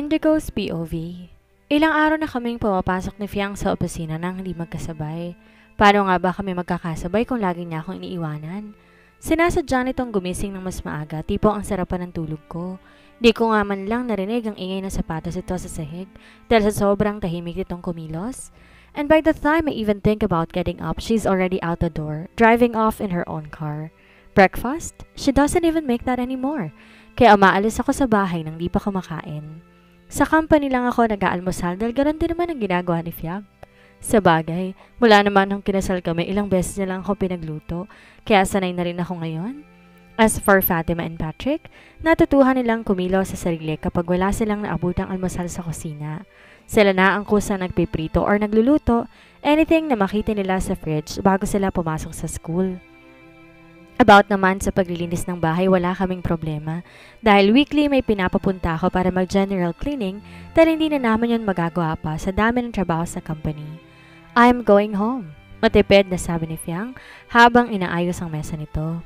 Indigo's POV. Ilang araw na kaming pumapasok ni Fiang sa opisina nang hindi magkasabay. Paano nga ba kami magkakasabay kung lagi niya akong iniiwanan? Sinasadya nitong gumising ng mas maaga, tipo ang sarapan ng tulog ko. Di ko nga man lang narinig ang ingay ng sapatos ito sa sahig dahil sa sobrang tahimik nitong kumilos. And by the time I even think about getting up, she's already out the door, driving off in her own car. Breakfast? She doesn't even make that anymore. Kaya umaalis ako sa bahay nang di pa kumakain. Sa company lang ako nag-aalmusal dahil ganoon din naman ang ginagawa ni Fiag. Sa bagay, mula naman nung kinasal kami, ilang beses niya lang ako pinagluto, kaya sanay na rin ako ngayon. As for Fatima and Patrick, natutuhan nilang kumilaw sa sarili kapag wala silang naabutang almusal sa kusina. Sila na ang kusang nagpiprito or nagluluto, anything na makita nila sa fridge bago sila pumasok sa school. About naman sa paglilinis ng bahay, wala kaming problema. Dahil weekly may pinapapunta ako para mag-general cleaning dahil hindi na naman yun magagawa pa sa dami ng trabaho sa company. I'm going home. Matipid na sabi ni Fiang habang inaayos ang mesa nito.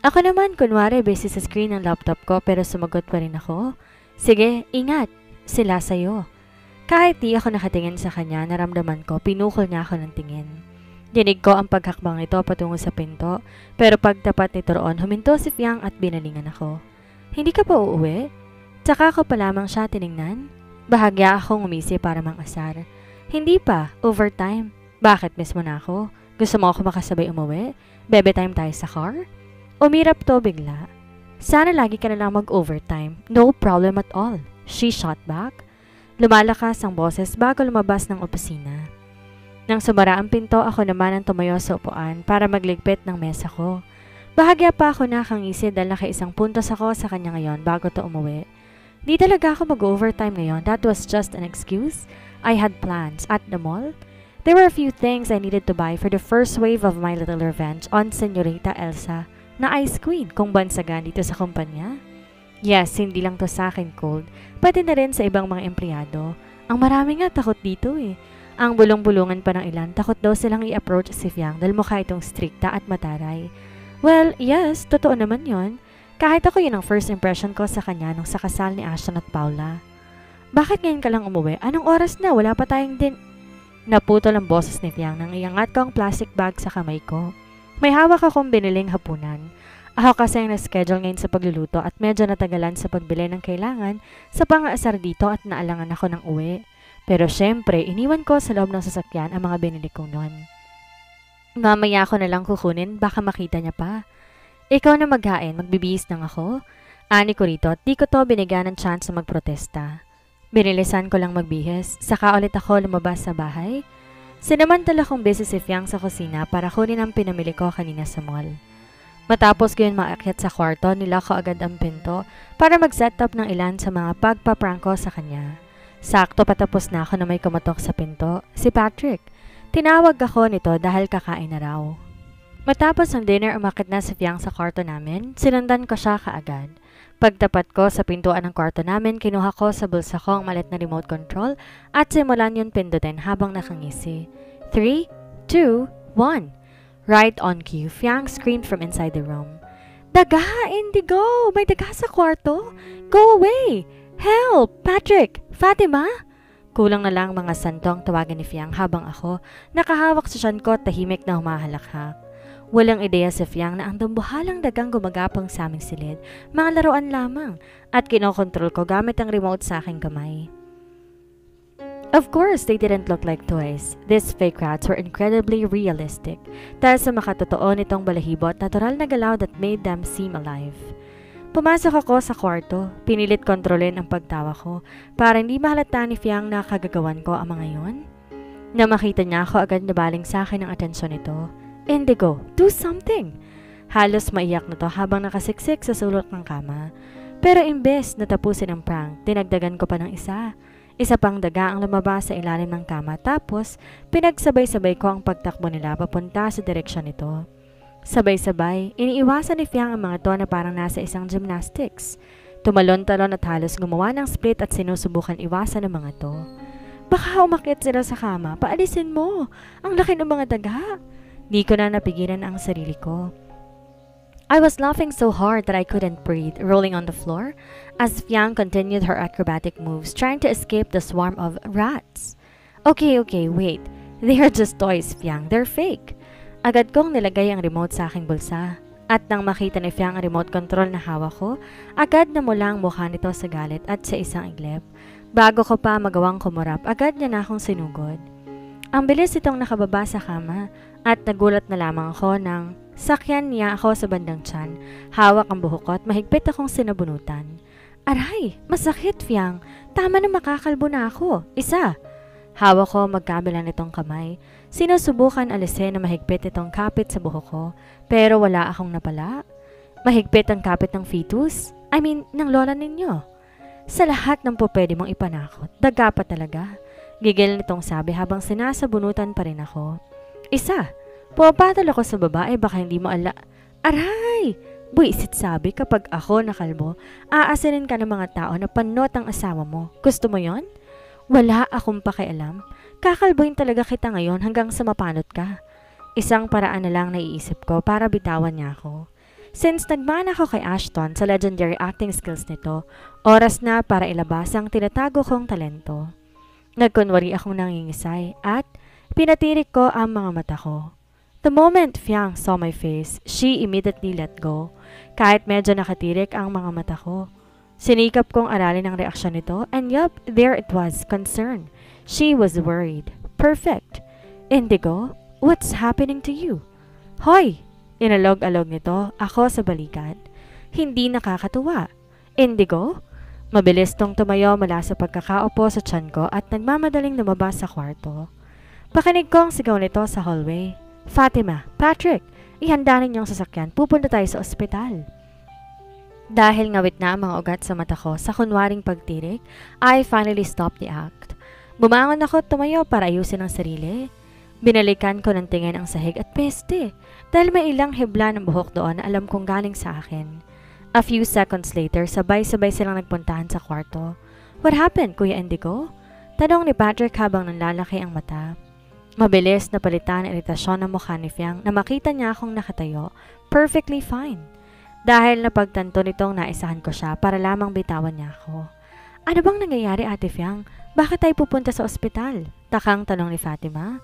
Ako naman, kunwari, busy sa screen ng laptop ko pero sumagot pa rin ako. Sige, ingat. Sila sa'yo. Kahit di ako nakatingin sa kanya, naramdaman ko, pinukol niya ako ng tingin. Dinig ko ang paghakbang nito patungo sa pinto, pero pagtapat nito roon, huminto si Fiang at binalingan ako. Hindi ka pa uuwi? Tsaka ko pa lamang siya tiningnan? Bahagya akong umisi para mangasar. Hindi pa, overtime. Bakit miss mo na ako? Gusto mo ako makasabay umuwi? Bebe time tayo sa car? Umirap to bigla. Sana lagi ka na lang mag-overtime. No problem at all. She shot back. Lumalakas ang boses bago lumabas ng opisina. Nang sumara ang pinto, ako naman ang tumayo sa upuan para magligpit ng mesa ko. Bahagya pa ako nakangisi dahil nakaisang puntos ako sa kanya ngayon bago to umuwi. Di talaga ako mag-overtime ngayon. That was just an excuse. I had plans at the mall. There were a few things I needed to buy for the first wave of my little revenge on Señorita Elsa na ice queen kung bansagan dito sa kumpanya. Yes, hindi lang to sa akin cold, pati na rin sa ibang mga empleyado. Ang marami nga takot dito eh. Ang bulong-bulungan pa ng ilan, takot daw silang i-approach si Fiang dahil mukha itong strikta at mataray. Well, yes, totoo naman yon. Kahit ako yun ang first impression ko sa kanya nung sa kasal ni Ashton at Paula. Bakit ngayon ka lang umuwi? Anong oras na? Wala pa tayong din... Naputol ang boses ni Fiang nang iangat ko ang plastic bag sa kamay ko. May hawak akong biniling hapunan. Ako kasi ang na-schedule ngayon sa pagluluto at medyo natagalan sa pagbili ng kailangan sa pang-aasar dito at naalangan ako ng uwi. Pero syempre, iniwan ko sa loob ng sasakyan ang mga binili kong noon. Mamaya ako na lang kukunin, baka makita niya pa. Ikaw na maghain, magbibihis lang ako. Ani ko rito at di ko to binigyan ng chance na magprotesta. Binilisan ko lang magbihis, saka ulit ako lumabas sa bahay. Sinamantala kong busy si Fiang sa kusina para kunin ang pinamili ko kanina sa mall. Matapos ko yun maakyat sa kwarto, nilako agad ang pinto para mag-set up ng ilan sa mga pagpaprank ko sa kanya. Sakto patapos na ako na may kumatok sa pinto, si Patrick. Tinawag ako nito dahil kakain na raw. Matapos ang dinner, umakit na si Fiang sa kwarto namin, sinundan ko siya kaagad. Pagtapat ko sa pintuan ng kwarto namin, kinuha ko sa bulsa ko ang malit na remote control at simulan yun pindutin habang nakangisi. 3, 2, 1. Right on cue, Fiang screamed from inside the room. Daga, Indigo! May daga sa kwarto! Go away! Help! Patrick! Fatima! Kulang na lang mga santong tawagan ni Fiang habang ako nakahawak sa tiyan ko at tahimik na humahalakhak. Walang ideya si Fiang na ang dambuhalang dagang gumagapang sa aming silid, mga laruan lamang, at kinokontrol ko gamit ang remote sa aking kamay. Of course, they didn't look like toys. These fake rats were incredibly realistic dahil sa makatotoo nitong balahibo at natural na galaw that made them seem alive. Pumasok ako sa kwarto, pinilit kontrolin ang pagtawa ko para hindi mahalata ni Fiang na kagagawan ko ang mga yon. Na makita niya ako agad nabaling sa akin ang atensyon nito. Indigo, do something! Halos maiyak na to habang nakasiksik sa sulok ng kama. Pero imbes na tapusin ang prank, dinagdagan ko pa ng isa. Isa pang daga ang lumabas sa ilalim ng kama tapos pinagsabay-sabay ko ang pagtakbo nila papunta sa direksyon nito. Sabay-sabay, iniiwasan ni Fiang ang mga to na parang nasa isang gymnastics. Tumalon-talon at halos gumawa ng split at sinusubukan iwasan ng mga to. Baka umakyat sila sa kama, paalisin mo! Ang laki ng mga daga! Di ko na napigilan ang sarili ko. I was laughing so hard that I couldn't breathe, rolling on the floor, as Fiang continued her acrobatic moves, trying to escape the swarm of rats. Okay, wait. They are just toys, Fiang. They're fake. Agad kong nilagay ang remote sa aking bulsa. At nang makita ni Fiang ang remote control na hawak ko, agad namula ang mukha nito sa galit at sa isang iglap. Bago ko pa magawang kumurap, agad niya na akong sinugod. Ang bilis itong nakababa sa kama at nagulat na lamang ako nang sakyan niya ako sa bandang tiyan. Hawak ang buhok ko at mahigpit akong sinabunutan. Aray! Masakit, Fiang! Tama na, makakalbo na ako. Isa! Hawak ko magkabila nitong kamay. Sinusubukan alisin na mahigpit itong kapit sa buhok ko, pero wala akong napala. Mahigpit ang kapit ng fetus? Ng lola ninyo. Sa lahat ng pwede mong ipanakot, daga pa talaga. Gigil nitong sabi habang sinasabunutan pa rin ako. Isa! Pumapatol ako sa babae, baka hindi mo ala... Aray! Buisit sabi, kapag ako nakalbo, aasinin ka ng mga tao na panot ang asawa mo. Gusto mo yon? Wala akong pakialam. Kakalbuhin talaga kita ngayon hanggang sa mapanot ka. Isang paraan na lang naiisip ko para bitawan niya ako. Since nagmana ako kay Ashton sa legendary acting skills nito, oras na para ilabas ang tinatago kong talento. Nagkunwari akong nangingisay at pinatirik ko ang mga mata ko. The moment Fiang saw my face, she immediately let go. Kahit medyo nakatirik ang mga mata ko. Sinikap kong aralin ang reaksyon nito and yup, there it was, concern. She was worried. Perfect. Indigo, what's happening to you? Hoy! Inalog-alog nito ako sa balikat. Hindi nakakatuwa. Indigo? Mabilis tong tumayo mula sa pagkakaupo sa tiyan ko at nagmamadaling lumabas sa kwarto. Pakinig kong sigaw nito sa hallway. Fatima, Patrick, ihanda ninyong sasakyan. Pupunta tayo sa ospital. Dahil ngawit na ang mga ugat sa mata ko sa kunwaring pagtirik, I finally stopped the act. Bumangon ako at tumayo para ayusin ang sarili. Binalikan ko ng tingin ang sahig at peste dahil may ilang hebla ng buhok doon na alam kong galing sa akin. A few seconds later, sabay-sabay silang nagpuntahan sa kwarto. What happened, Kuya Indigo? Tanong ni Patrick habang nanlalaki ang mata. Mabilis na palitan ang iritasyon ng mukha ni Fiang na makita niya akong nakatayo, perfectly fine. Dahil napagtanto nitong naisahan ko siya para lamang bitawan niya ako. Ano bang nangyayari, Ate Fiang? Bakit tayo pupunta sa ospital? Takang tanong ni Fatima.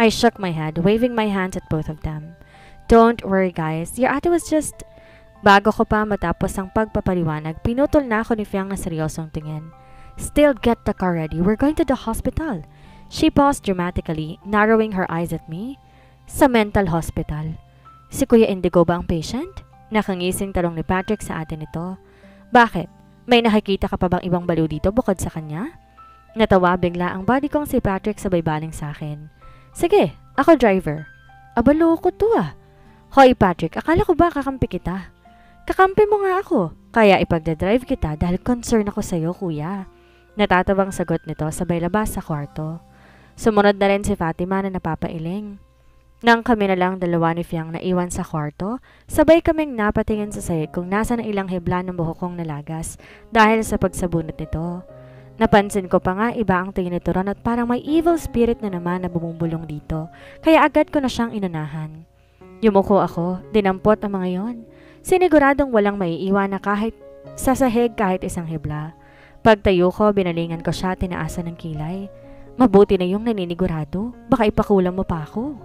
I shook my head, waving my hands at both of them. Don't worry guys, your ate was just... Bago ko pa matapos ang pagpapaliwanag, pinutol na ako ni Fiang na seryosong tingin. Still, get the car ready, we're going to the hospital. She paused dramatically, narrowing her eyes at me. Sa mental hospital. Si Kuya Indigo ba ang patient? Nakangising talong ni Patrick sa atin ito. Bakit? May nakikita ka pa bang ibang baliw dito bukod sa kanya? Natawa bigla ang body kong si Patrick sabay baling sa akin. Sige, ako driver. Abalo ko to ah. Hoy Patrick, akala ko ba kakampi kita? Kakampi mo nga ako, kaya ipagdadrive kita dahil concern ako sa'yo kuya. Natatabang sagot nito sabay labas sa kwarto. Sumunod na rin si Fatima na napapailing. Nang kami na lang dalawa ni Fiang na iwan sa kwarto, sabay kaming napatingin sa sahig kung nasa na ilang hebla ng buhok kong nalagas dahil sa pagsabunot nito. Napansin ko pa nga iba ang tingin nito ron at parang may evil spirit na naman na bumubulong dito, kaya agad ko na siyang inunahan. Yumuko ako, dinampot ang mga yon. Siniguradong walang maiiwan na kahit sa sahig kahit isang hebla. Pagtayo ko, binalingan ko siya tinaasan ng kilay. Mabuti na yung naninigurado, baka ipakulang mo pa ako.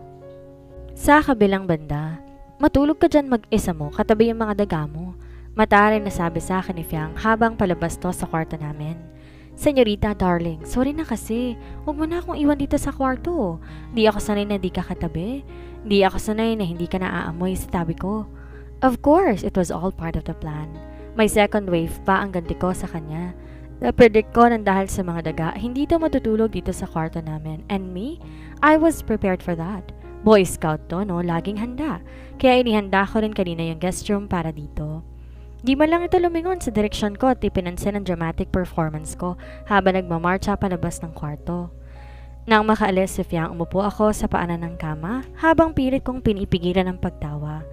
Sa kabilang banda, matulog ka dyan mag-isa mo katabi yung mga daga mo. Mataray na sabi sa akin ni Fiang habang palabas to sa kwarto namin. Senyorita darling, sorry na kasi, huwag mo na akong iwan dito sa kwarto. Di ako sanay na di ka katabi. Di ako sanay na hindi ka naaamoy sa tabi ko. Of course, it was all part of the plan. May second wave pa ang ganti ko sa kanya. Na-predict ko nang dahil sa mga daga, hindi to matutulog dito sa kwarto namin. And me, I was prepared for that. Boy Scout to, no? Laging handa. Kaya inihanda ko rin kanina yung guest room para dito. Di man lang ito lumingon sa direksyon ko at ipinansin ang dramatic performance ko habang nagmamarcha palabas ng kwarto. Nang makaalis si Fiang, umupo ako sa paanan ng kama habang pilit kong pinipigilan ang pagtawa.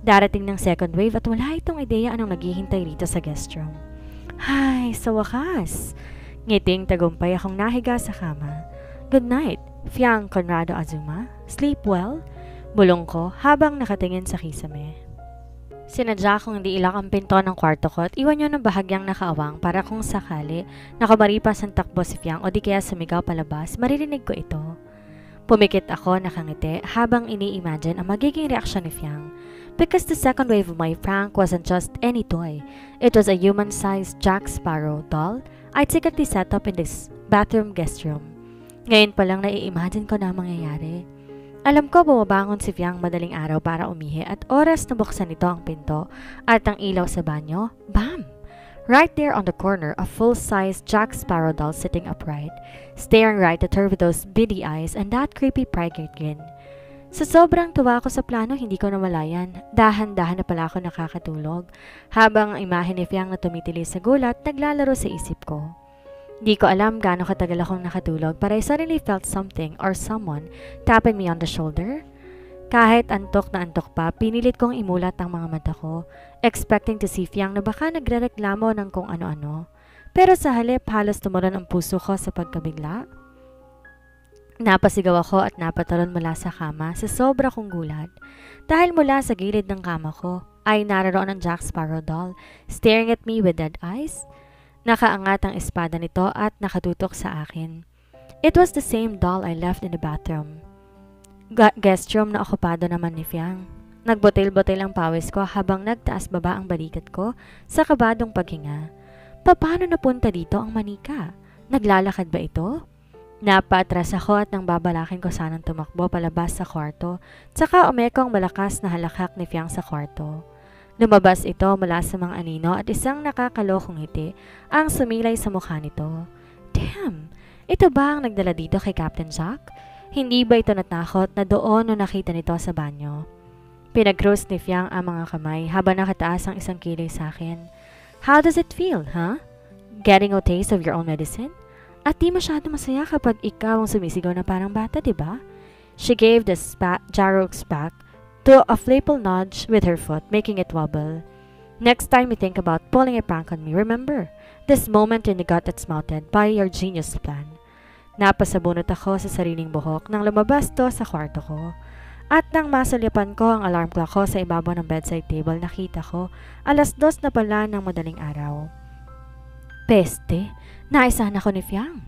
Darating ng second wave at wala itong ideya anong naghihintay rito sa guest room. Hay, sa wakas! Ngiting tagumpay akong nahiga sa kama. Good night, Fiang Conrado Azuma. Sleep well? Bulong ko habang nakatingin sa kisame. Sinadya kong hindi ilak ang pinto ng kwarto ko at iwan yun ng bahagyang nakaawang para kung sakali nakamaripas ang takbo si Fiang o di kaya sumigaw palabas, maririnig ko ito. Pumikit ako nakangiti habang ini-imagine ang magiging reaksyon ni Fiang. Because the second wave of my prank wasn't just any toy. It was a human-sized Jack Sparrow doll I'd secretly set up in this bathroom guest room. Ngayon pa lang nai-imagine ko na ang mangyayari. Alam ko bumabangon si Fiang madaling araw para umihi at oras na buksan nito ang pinto at ang ilaw sa banyo, bam! Right there on the corner, a full-size Jack Sparrow doll sitting upright, staring right at her with those beady eyes and that creepy pride grin. Sa sobrang tuwa ko sa plano, hindi ko namalayan. Dahan-dahan na pala ako nakakatulog, habang ang imahe ni Fiang na tumitili sa gulat naglalaro sa isip ko. Di ko alam gaano katagal akong nakatulog but I suddenly felt something or someone tapping me on the shoulder. Kahit antok na antok pa, pinilit kong imulat ang mga mata ko, expecting to see Fiang na baka nagrereklamo ng kung ano-ano. Pero sa halip, halos tumuron ang puso ko sa pagkabigla. Napasigaw ako at napatalon mula sa kama sa sobra kong gulat. Dahil mula sa gilid ng kama ko, ay naroon ang Jack Sparrow doll, staring at me with dead eyes. Nakaangat ang espada nito at nakatutok sa akin. It was the same doll I left in the bathroom. Guest room na okupado naman ni Fiang. Nagbotil-botil ang pawis ko habang nagtaas baba ang balikat ko sa kabadong paghinga. Paano napunta dito ang manika? Naglalakad ba ito? Napaatras ako at nang babalakin ko sanang tumakbo palabas sa kwarto, tsaka umekong malakas na halakak ni Fiang sa kwarto. Lumabas ito mula sa mga anino at isang nakakalokong ngiti ang sumilay sa mukha nito. Damn! Ito ba ang nagdala dito kay Captain Jack? Hindi ba ito natakot na doon nung nakita nito sa banyo? Pinag-cross ni Fiang ang mga kamay habang nakataas ang isang kilay sa akin. How does it feel, huh? Getting a taste of your own medicine? At di masyado masaya kapag ikaw ang sumisigaw na parang bata, diba? She gave the Jarrock's back to a playful nudge with her foot, making it wobble. Next time you think about pulling a prank on me, remember this moment in the gut that's mounted by your genius plan. Napasabunot ako sa sariling buhok nang lumabas to sa kwarto ko. At nang masulyapan ko ang alarm clock ko sa ibabaw ng bedside table, nakita ko 2:00 na pala ng madaling araw. Peste, naisahan ako ni Fiang.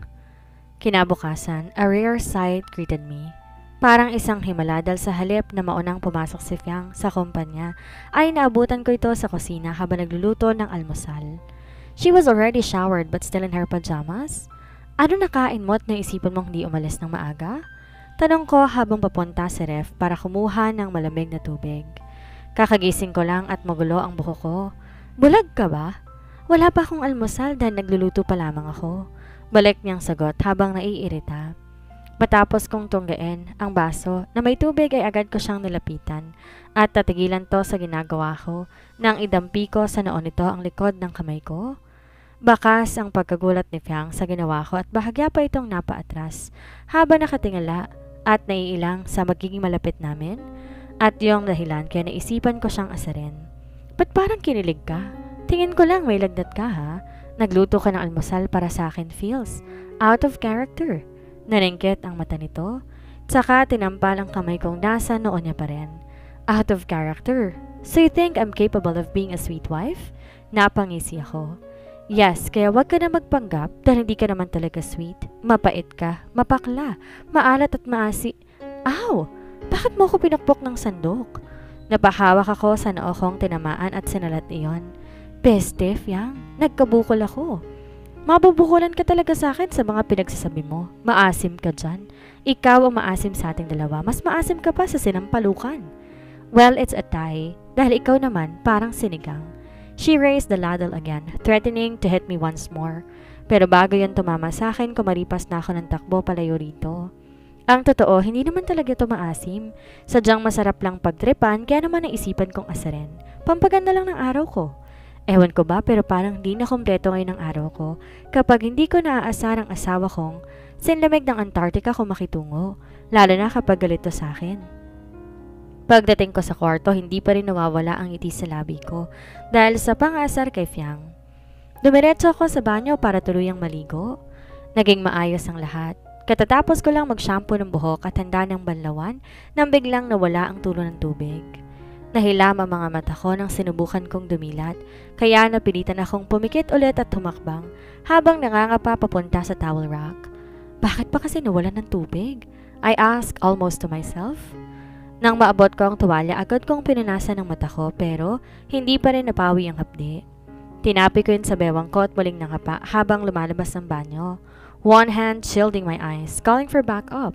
Kinabukasan, a rare sight greeted me. Parang isang himala dahil sa halip na maunang pumasok si Fiang sa kumpanya, ay naabutan ko ito sa kusina habang nagluluto ng almusal. She was already showered but still in her pajamas. Ano nakain mo at naisipan mong di umalis ng maaga? Tanong ko habang papunta sa ref para kumuha ng malamig na tubig. Kakagising ko lang at magulo ang buko ko. Bulag ka ba? Wala pa akong almusal dahil nagluluto pa lamang ako. Balik niyang sagot habang naiirita. Matapos kong tunggain ang baso na may tubig ay agad ko siyang nilapitan at tatigilan to sa ginagawa ko nang idampi ko sa noon nito ang likod ng kamay ko. Bakas ang pagkagulat ni Fiang sa ginawa ko at bahagya pa itong napaatras habang nakatingala at naiilang sa magiging malapit namin at yung dahilan kaya naisipan ko siyang asarin. Ba't parang kinilig ka? Tingin ko lang may lagnat ka ha? Nagluto ka ng almusal para sa akin, feels out of character. Naningkit ang mata nito, tsaka tinampal ang kamay kong nasa noon niya pa rin. Out of character? So you think I'm capable of being a sweet wife? Napangisi ako. Yes, kaya wag ka na magpanggap dahil hindi ka naman talaga sweet. Mapait ka, mapakla, maalat at maasi. Aw! Bakit mo ako pinukpok ng sandok? Napahawak ako sa noo kong tinamaan at sinalat iyon. Peste, Fiang, nagkabukol ako. Mabubukulan ka talaga sa akin sa mga pinagsasabi mo. Maasim ka dyan. Ikaw ang maasim sa ating dalawa. Mas maasim ka pa sa sinampalukan. Well, it's a tie. Dahil ikaw naman parang sinigang. She raised the ladle again, threatening to hit me once more. Pero bago yun tumama sa akin, kumaripas na ako ng takbo palayo rito. Ang totoo, hindi naman talaga ito maasim. Sadyang masarap lang pagtripan, kaya naman naisipan kong asarin. Pampaganda lang ng araw ko. Ewan ko ba pero parang di na kompleto ngayon ang araw ko kapag hindi ko naaasar ang asawa kong sinlamig ng Antarctica kung makitungo, lalo na kapag galito sa akin. Pagdating ko sa kwarto, hindi pa rin nawawala ang ngiti sa labi ko dahil sa pang-asar kay Fiang. Dumiretso ako sa banyo para tuluyang maligo. Naging maayos ang lahat. Katatapos ko lang mag-shampoo ng buhok at handa ng banlawan nang biglang nawala ang tulo ng tubig. Nahilam ang mga mata ko nang sinubukan kong dumilat, kaya napilitan akong pumikit ulit at humakbang habang nangangapa papunta sa towel rack. Bakit pa kasi nawalan ng tubig? I asked almost to myself. Nang maabot ko ang tuwalya, agad kong pinunasan ng mata ko pero hindi pa rin napawi ang hapdi. Tinapi ko yun sa bewang ko at muling nakapa habang lumalabas ng banyo. One hand shielding my eyes, calling for backup.